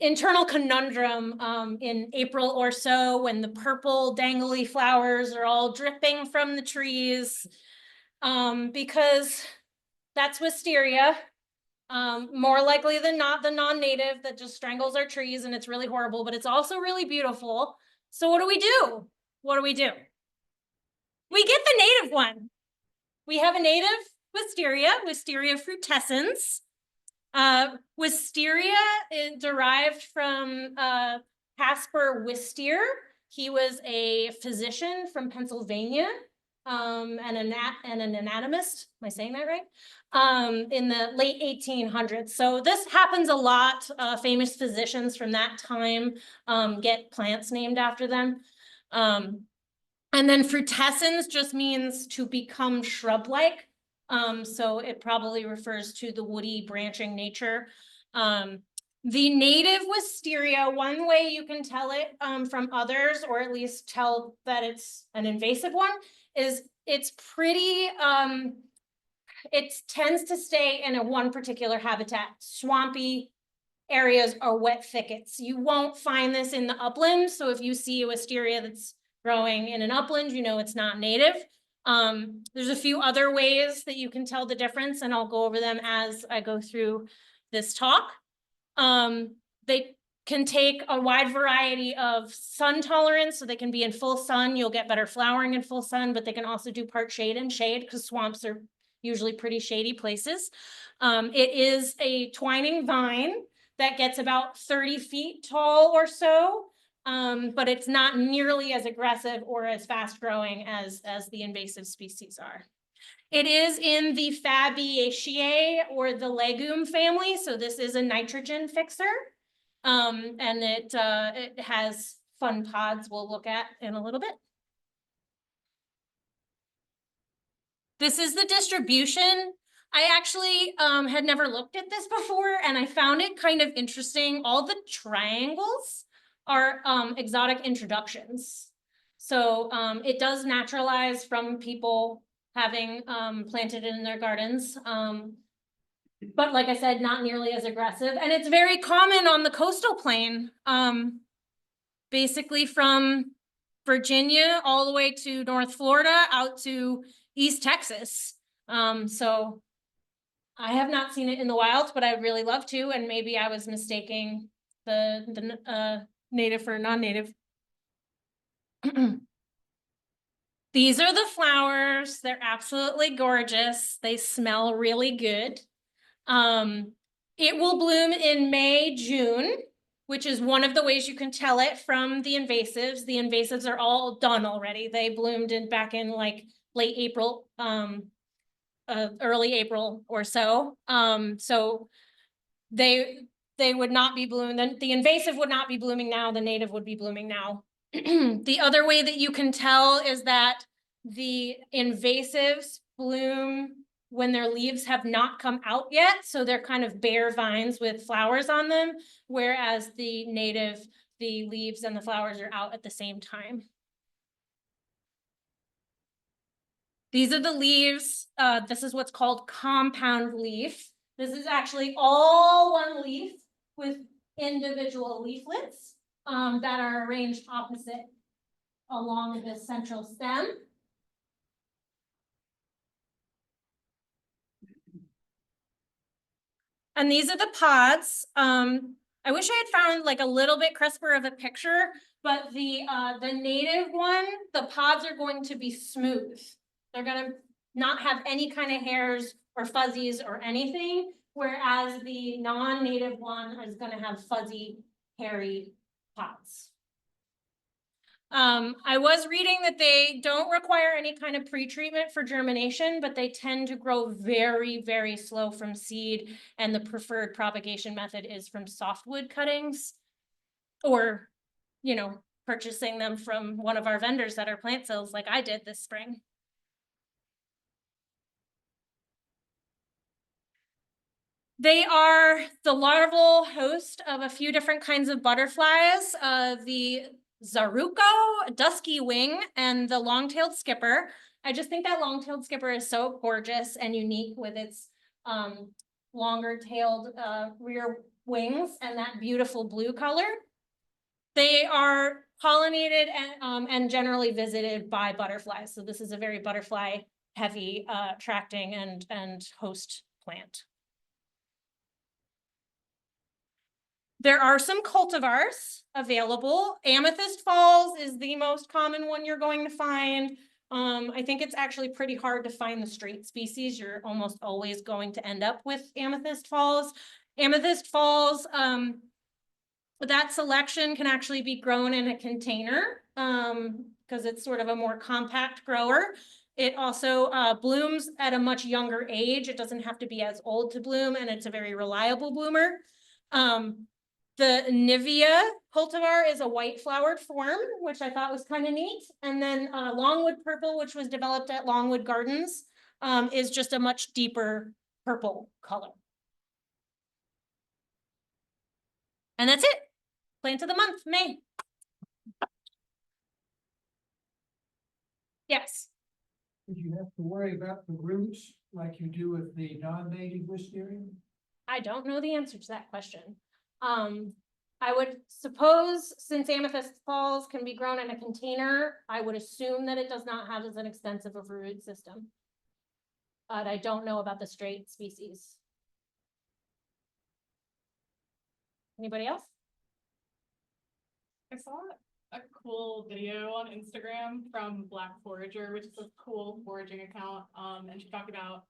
internal conundrum in April or so when the purple dangly flowers are all dripping from the trees, because that's wisteria. More likely than not the non-native that just strangles our trees, and it's really horrible, but it's also really beautiful. So what do we do? What do we do? We get the native one. We have a native wisteria, Wisteria frutescens. Wisteria is derived from Caspar Wistier. He was a physician from Pennsylvania, and an anatomist. Am I saying that right? In the late 1800s. So this happens a lot. Famous physicians from that time get plants named after them. And then frutescens just means to become shrub-like. So it probably refers to the woody branching nature. The native wisteria, one way you can tell it from others, or at least tell that it's an invasive one, is it's pretty, it tends to stay in a one particular habitat, swampy areas or wet thickets. You won't find this in the uplands. So if you see a wisteria that's growing in an upland, you know it's not native. There's a few other ways that you can tell the difference, and I'll go over them as I go through this talk. They can take a wide variety of sun tolerance, so they can be in full sun. You'll get better flowering in full sun, but they can also do part shade and shade because swamps are usually pretty shady places. It is a twining vine that gets about 30 feet tall or so, but it's not nearly as aggressive or as fast growing as the invasive species are. It is in the Fabaceae or the legume family, so this is a nitrogen fixer. And it has fun pods we'll look at in a little bit. This is the distribution. I actually had never looked at this before, and I found it kind of interesting. All the triangles are exotic introductions. So it does naturalize from people having planted it in their gardens. But like I said, not nearly as aggressive. And it's very common on the coastal plain, basically from Virginia all the way to North Florida out to East Texas. So I have not seen it in the wild, but I'd really love to. And maybe I was mistaking the native for non-native. These are the flowers. They're absolutely gorgeous. They smell really good. It will bloom in May, June, which is one of the ways you can tell it from the invasives. The invasives are all done already. They bloomed back in like late April, early April or so. So they would not be blooming. The invasive would not be blooming now. The native would be blooming now. The other way that you can tell is that the invasives bloom when their leaves have not come out yet. So they're kind of bare vines with flowers on them, whereas the native, the leaves and the flowers are out at the same time. These are the leaves. This is what's called compound leaf. This is actually all one leaf with individual leaflets that are arranged opposite along the central stem. And these are the pods. I wish I had found like a little bit crisper of a picture, but the native one, the pods are going to be smooth. They're gonna not have any kind of hairs or fuzzies or anything, whereas the non-native one is gonna have fuzzy, hairy pods. I was reading that they don't require any kind of pre-treatment for germination, but they tend to grow very, very slow from seed, and the preferred propagation method is from softwood cuttings, or, you know, purchasing them from one of our vendors that are plant sales like I did this spring. They are the larval host of a few different kinds of butterflies. The Zaruco, dusky wing, and the long-tailed skipper. I just think that long-tailed skipper is so gorgeous and unique with its longer-tailed rear wings and that beautiful blue color. They are pollinated and generally visited by butterflies. So this is a very butterfly-heavy attracting and host plant. There are some cultivars available. Amethyst Falls is the most common one you're going to find. I think it's actually pretty hard to find the straight species. You're almost always going to end up with Amethyst Falls. Amethyst Falls, that selection can actually be grown in a container because it's sort of a more compact grower. It also blooms at a much younger age. It doesn't have to be as old to bloom, and it's a very reliable bloomer. The Nivea cultivar is a white flowered form, which I thought was kind of neat. And then Longwood Purple, which was developed at Longwood Gardens, is just a much deeper purple color. And that's it. Plant of the month, May. Yes. Did you have to worry about the roots like you do with the non-native wisteria? I don't know the answer to that question. I would suppose since amethyst falls can be grown in a container, I would assume that it does not have as an extensive of a root system. But I don't know about the straight species. Anybody else? I saw a cool video on Instagram from Black Forager, which is a cool foraging account. And she talked about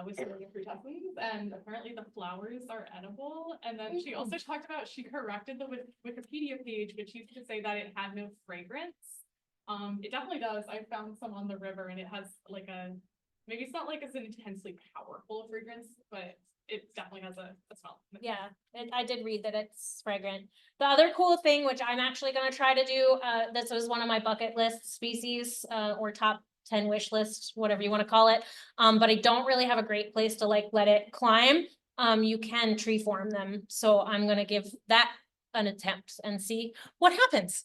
wisteria frutescens, and apparently the flowers are edible. And then she also talked about, she corrected the Wikipedia page, which used to say that it had no fragrance. It definitely does. I found some on the river, and it has like maybe it's not like as intensely powerful a fragrance, but it definitely has a smell. Yeah, I did read that it's fragrant. The other cool thing, which I'm actually gonna try to do, this was one of my bucket list species, or top 10 wish list, whatever you wanna call it. But I don't really have a great place to like let it climb. You can tree form them, so I'm gonna give that an attempt and see what happens.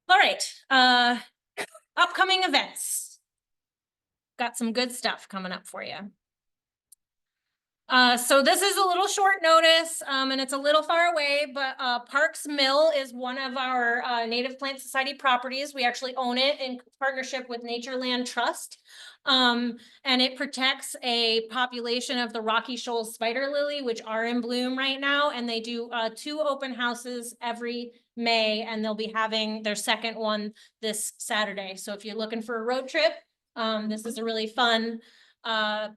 All right, upcoming events. Got some good stuff coming up for you. So this is a little short notice, and it's a little far away, but, Parks Mill is one of our, Native Plant Society properties. We actually own it in partnership with Nature Land Trust. And it protects a population of the Rocky Shoals spider lily, which are in bloom right now. And they do, 2 open houses every May, and they'll be having their second one this Saturday. So if you're looking for a road trip, this is a really fun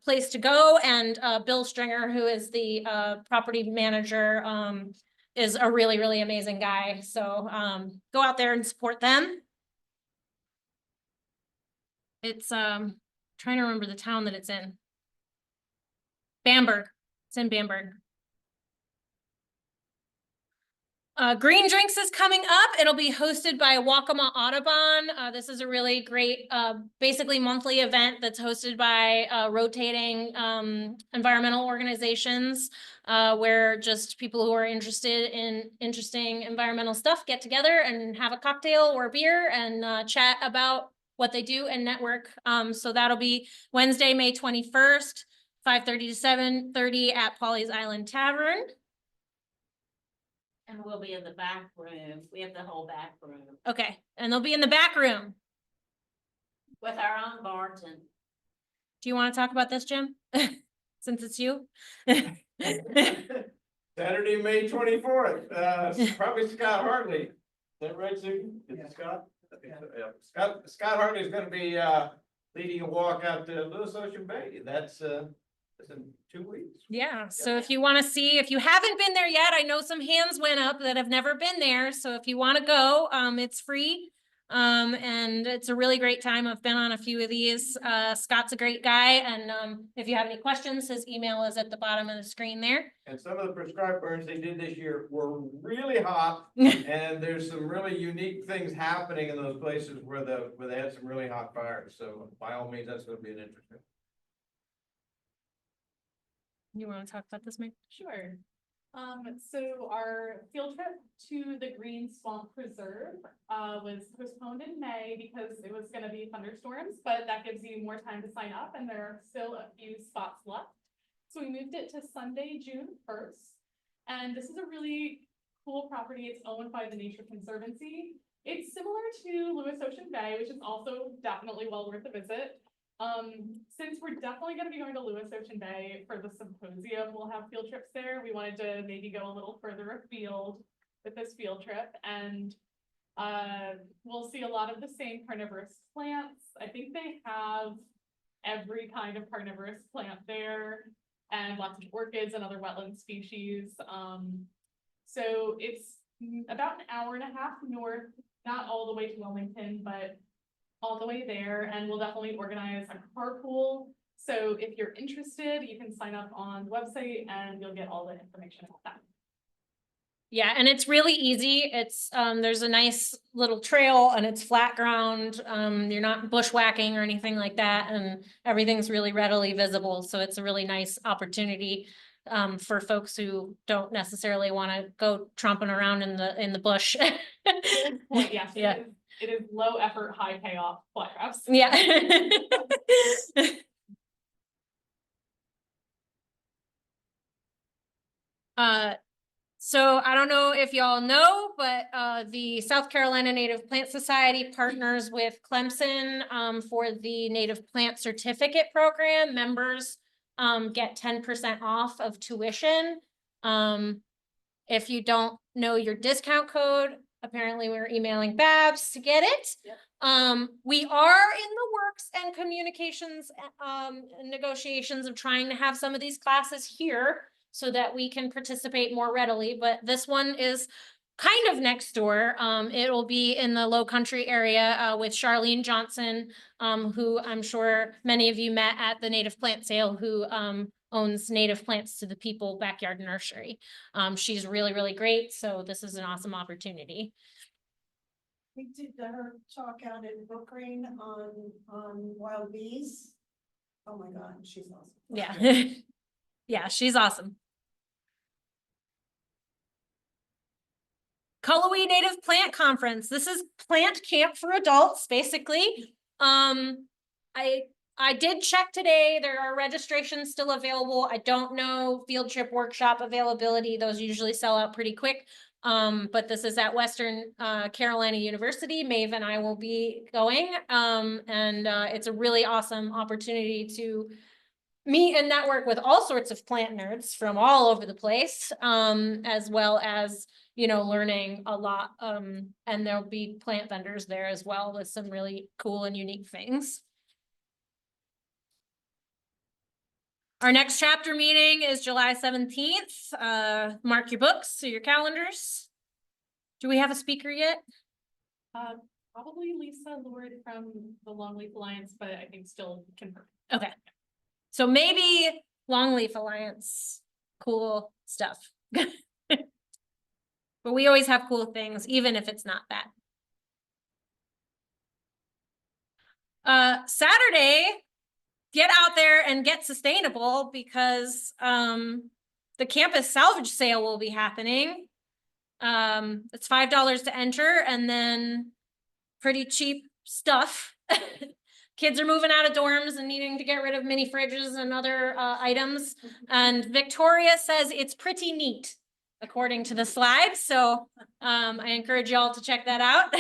place to go. And Bill Stringer, who is the property manager, is a really, really amazing guy. So go out there and support them. It's trying to remember the town that it's in. Bamberg. It's in Bamberg. Green Drinks is coming up. It'll be hosted by Wakama Audubon. This is a really great, basically monthly event that's hosted by rotating environmental organizations, where just people who are interested in interesting environmental stuff get together and have a cocktail or a beer and chat about what they do and network. So that'll be Wednesday, May 21st, 5:30 to 7:30 at Polly's Island Tavern. And we'll be in the back room. We have the whole back room Okay, and they'll be in the back room. with our own bartender. Do you want to talk about this, Jim? Since it's you? Saturday, May 24th, probably Scott Hartley. Is that right, Susan? Is it Scott? Yeah. Scott Hartley is gonna be, leading a walk out to Lewis Ocean Bay. That's in 2 weeks. Yeah, so if you want to see, if you haven't been there yet, I know some hands went up that have never been there. So if you want to go, it's free. And it's a really great time. I've been on a few of these. Scott's a great guy. And if you have any questions, his email is at the bottom of the screen there. And some of the prescribed burns they did this year were really hot, and there's some really unique things happening in those places where they had some really hot fires. So by all means, that's gonna be an interesting. You want to talk about this, Mike? Sure. So our field trip to the Green Swamp Preserve was postponed in May because it was gonna be thunderstorms, but that gives you more time to sign up and there are still a few spots left. So we moved it to Sunday, June 1st. And this is a really cool property. It's owned by the Nature Conservancy. It's similar to Lewis Ocean Bay, which is also definitely well worth a visit. Since we're definitely gonna be going to Lewis Ocean Bay for the symposium, we'll have field trips there. We wanted to maybe go a little further afield with this field trip, and we'll see a lot of the same carnivorous plants. I think they have every kind of carnivorous plant there, and lots of orchids and other wetland species. So it's about an hour and a half north, not all the way to Wilmington, but all the way there, and we'll definitely organize a carpool. So if you're interested, you can sign up on the website and you'll get all the information about that. Yeah, and it's really easy. It's, there's a nice little trail and it's flat ground. You're not bushwhacking or anything like that, and everything's really readily visible. So it's a really nice opportunity for folks who don't necessarily want to go tromping around in the bush. Well, yes, Yeah. it is low effort, high payoff flat graphs. Yeah. So I don't know if y'all know, but the South Carolina Native Plant Society partners with Clemson for the Native Plant Certificate Program. Members get 10% off of tuition. If you don't know your discount code, apparently we're emailing Babs to get it. Yep. We are in the works and communications negotiations of trying to have some of these classes here so that we can participate more readily, but this one is kind of next door. It will be in the Low Country area with Charlene Johnson, who I'm sure many of you met at the native plant sale, who owns Native Plants to the People Backyard Nursery. She's really, really great, so this is an awesome opportunity. We did her talk out in Brook Green on wild bees. Oh my God, she's awesome. Yeah. Yeah, she's awesome. Cullowhee Native Plant Conference. This is plant camp for adults, basically. I did check today. There are registrations still available. I don't know field trip workshop availability. Those usually sell out pretty quick. But this is at Western Carolina University. Maeve and I will be going. It's a really awesome opportunity to meet and network with all sorts of plant nerds from all over the place, as well as, you know, learning a lot. And there'll be plant vendors there as well with some really cool and unique things. Our next chapter meeting is July 17th. Mark your books or your calendars. Do we have a speaker yet? Probably Lisa Lord from the Longleaf Alliance, but I think still confirmed. Okay. So maybe Longleaf Alliance, cool stuff. But we always have cool things, even if it's not that. Saturday, get out there and get sustainable because the campus salvage sale will be happening. It's $5 to enter and then pretty cheap stuff. Kids are moving out of dorms and needing to get rid of mini fridges and other items. And Victoria says it's pretty neat, according to the slides. So I encourage y'all to check that out.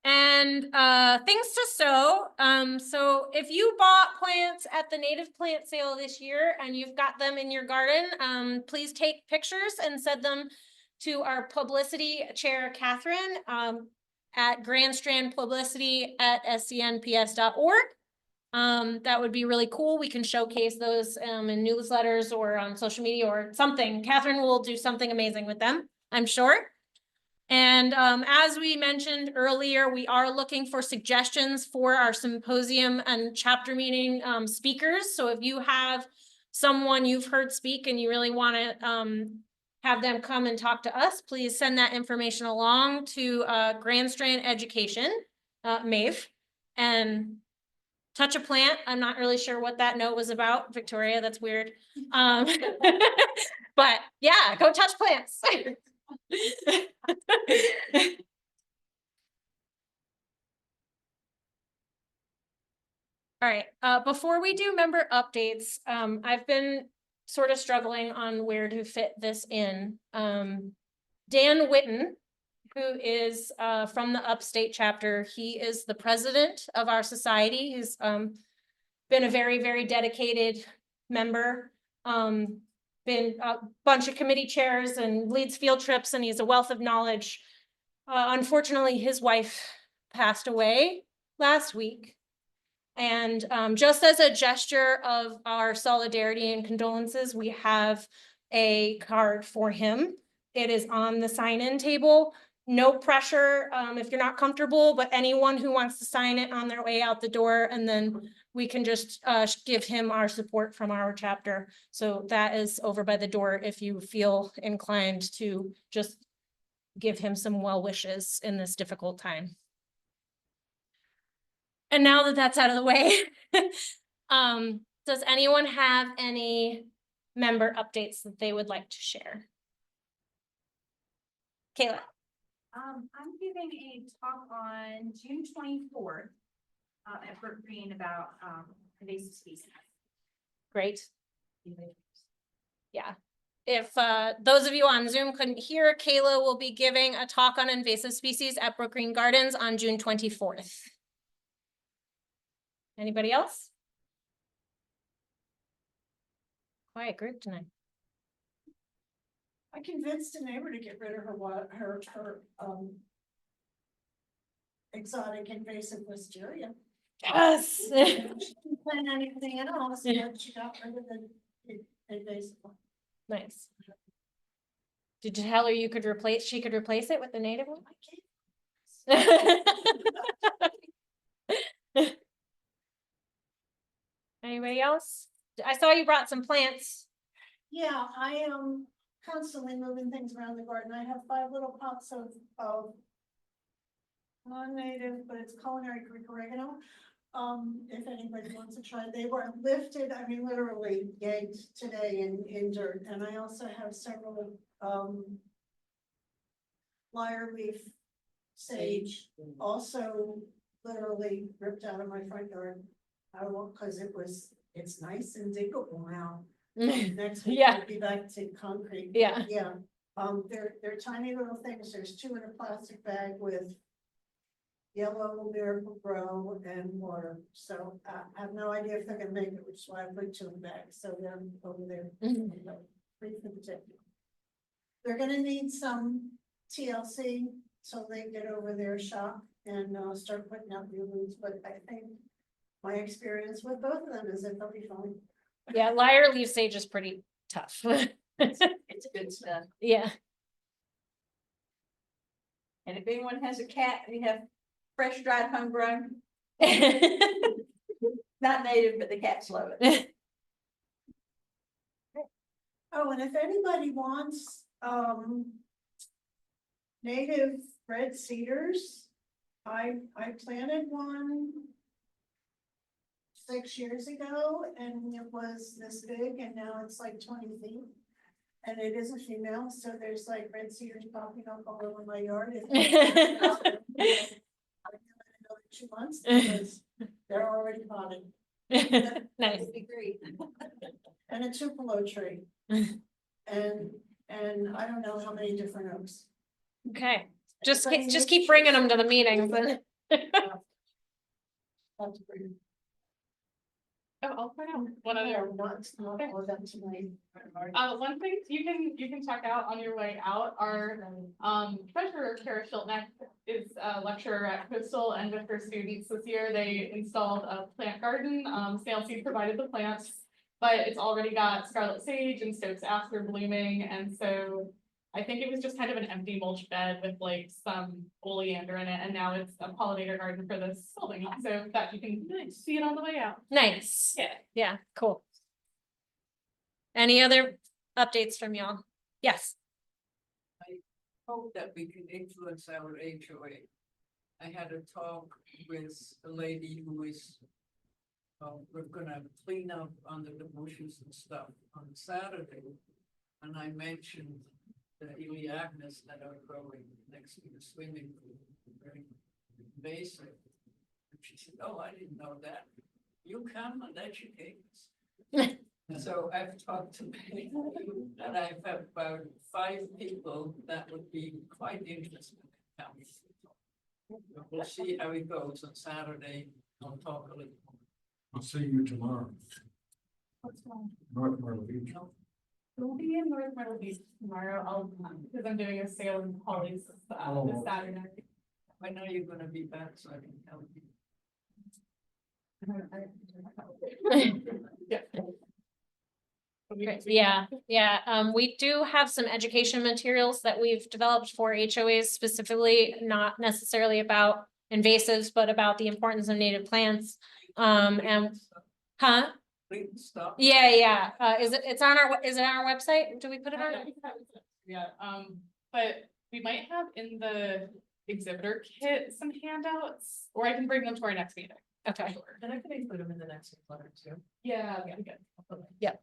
And things to sow. So if you bought plants at the native plant sale this year and you've got them in your garden, please take pictures and send them to our publicity chair, Catherine, at Grand Strand Publicity at SCNPS.org. That would be really cool. We can showcase those in newsletters or on social media or something. Catherine will do something amazing with them, I'm sure. And as we mentioned earlier, we are looking for suggestions for our symposium and chapter meeting speakers. So if you have someone you've heard speak and you really want to have them come and talk to us, please send that information along to Grand Strand Education, Maeve, and touch a plant. I'm not really sure what that note was about, Victoria, that's weird. But yeah, go touch plants. All right, before we do member updates, I've been sort of struggling on where to fit this in. Dan Witten, who is from the upstate chapter, he is the president of our society. He's been a very, very dedicated member, been a bunch of committee chairs and leads field trips, and he's a wealth of knowledge. Unfortunately, his wife passed away last week. And just as a gesture of our solidarity and condolences, we have a card for him. It is on the sign-in table. No pressure if you're not comfortable, but anyone who wants to sign it on their way out the door, and then we can just give him our support from our chapter. So that is over by the door if you feel inclined to just give him some well wishes in this difficult time. And now that that's out of the way, does anyone have any member updates that they would like to share? Kayla, I'm giving a talk on June 24th at Brook Green about invasive species. great. Yeah. If those of you on Zoom couldn't hear, Kayla will be giving a talk on invasive species at Brook Green Gardens on June 24th. Anybody else? Quiet group tonight. I convinced a neighbor to get rid of her exotic invasive wisteria. Yes. She didn't plant anything else, but she got rid of the invasive one. Nice. Did you tell her she could replace it with the native one? Anybody else? I saw you brought some plants. Yeah, I am constantly moving things around the garden. I have 5 little pots of non-native, but it's culinary Greek oregano. If anybody wants to try, they were lifted, I mean, literally yanked today in dirt. And I also have several, lyre leaf sage, also literally ripped out of my front yard. I won't, cause it's nice and diggable now. Next week, Yeah. I'll be back to concrete. Yeah. Yeah, they're tiny little things. There's 2 in a plastic bag with yellow miracle grow and water. So I have no idea if they're gonna make it, which is why I put 2 in the bag. So they're over there. Free for the taking. They're gonna need some TLC so they get over their shock and start putting out new roots. But I think my experience with both of them is that they'll be fine. Yeah, lyre leaf sage is pretty tough. It's good stuff. Yeah. And if anyone has a cat, we have fresh dried homegrown, not native, but the cats love it. Oh, and if anybody wants, native red cedars, I planted one 6 years ago and it was this big and now it's like 20 feet. And it is a female, so there's like red cedars popping up all over my yard. I'll give it another 2 months because they're already potted. Nice. Would be great. And a tupelo tree. And I don't know how many different oaks. Okay, just keep bringing them to the meetings. That's pretty. Oh, I'll point out one other. Not all of them tonight. One thing you can check out on your way out, our treasurer, Kara Schiltneck, is a lecturer at Coastal, and with her students this year, they installed a plant garden. Snail Seed provided the plants, but it's already got scarlet sage and Stokes aster blooming, and so I think it was just kind of an empty mulch bed with like some oleander in it, and now it's a pollinator garden for this building, so that you can see it on the way out. Nice. Yeah. Yeah, cool. Any other updates from y'all? Yes. Hope that we can influence our HOA. I had a talk with a lady who is, we're gonna clean up under the bushes and stuff on Saturday. And I mentioned the Iliagnas that are growing next to the swimming pool, very invasive. And she said, oh, I didn't know that. You come and educate us. So I've talked to many, and I've had about 5 people that would be quite interested in coming. We'll see how it goes on Saturday. I'll talk a little more. I'll see you tomorrow. What's wrong? North Myrtle Beach. We'll be in North Myrtle Beach tomorrow, because I'm doing a sale in Holly's this Saturday. I know you're gonna be back, so I can help you. Yeah, we do have some education materials that we've developed for HOAs specifically, not necessarily about invasives, but about the importance of native plants. And, huh? Please stop. Yeah, is it on our website? Do we put it on? Yeah, but we might have in the exhibitor kit some handouts, or I can bring them to our next meeting. Okay. And I can include them in the next letter too. Yeah, yeah, good. Yep.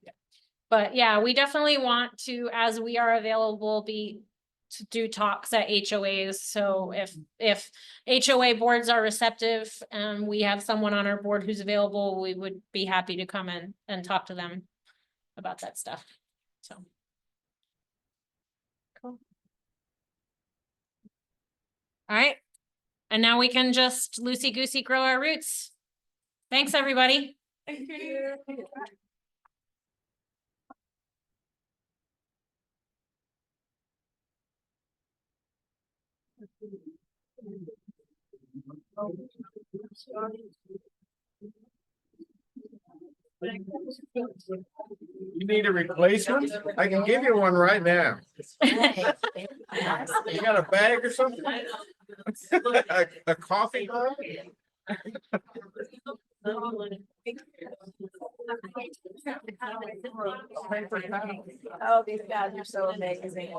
But yeah, we definitely want to, as we are available, to do talks at HOAs. So if HOA boards are receptive and we have someone on our board who's available, we would be happy to come in and talk to them about that stuff. So. Cool. All right. And now we can just loosey-goosey grow our roots. Thanks, everybody. Thank you. You need a replacement? I can give you one right now. You got a bag or something? A coffee mug? Oh, these guys are so amazing.